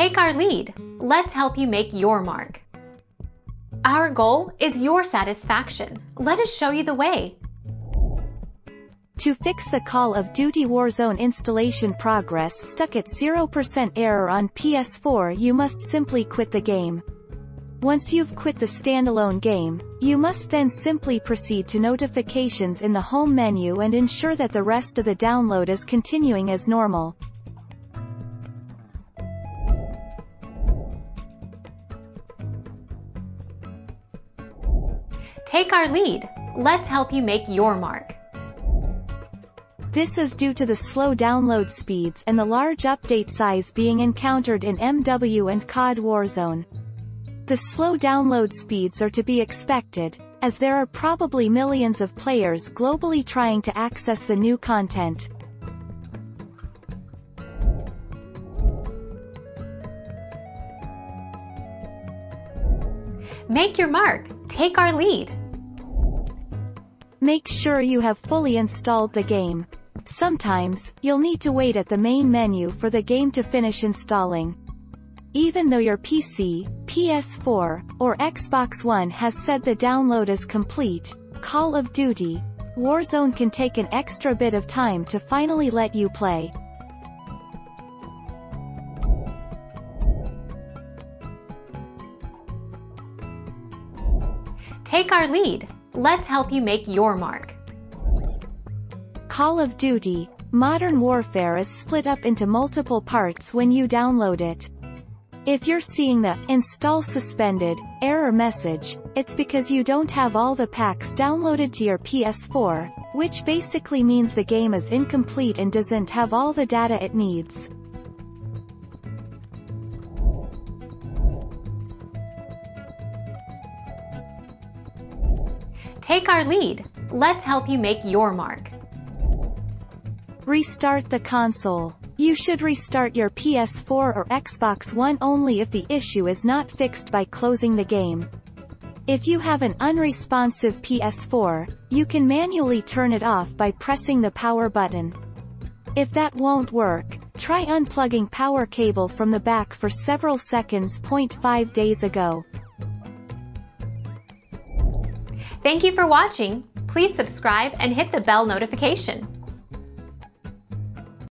Take our lead. Let's help you make your mark. Our goal is your satisfaction. Let us show you the way. To fix the Call of Duty Warzone installation progress stuck at 0% error on PS4, you must simply quit the game. Once you've quit the standalone game, you must then simply proceed to notifications in the home menu and ensure that the rest of the download is continuing as normal. Take our lead. Let's help you make your mark. This is due to the slow download speeds and the large update size being encountered in MW and CoD Warzone. The slow download speeds are to be expected, as there are probably millions of players globally trying to access the new content. Make your mark. Take our lead. Make sure you have fully installed the game. Sometimes, you'll need to wait at the main menu for the game to finish installing. Even though your PC, PS4, or Xbox One has said the download is complete, Call of Duty Warzone can take an extra bit of time to finally let you play. Take our lead. Let's help you make your mark. Call of Duty Modern Warfare is split up into multiple parts when you download it. If you're seeing the "Install Suspended" error message, it's because you don't have all the packs downloaded to your PS4, which basically means the game is incomplete and doesn't have all the data it needs. Take our lead. Let's help you make your mark. Restart the console. You should restart your PS4 or Xbox One only if the issue is not fixed by closing the game. If you have an unresponsive PS4, you can manually turn it off by pressing the power button. If that won't work, try unplugging power cable from the back for several seconds. 5 days ago. Thank you for watching. Please subscribe and hit the bell notification.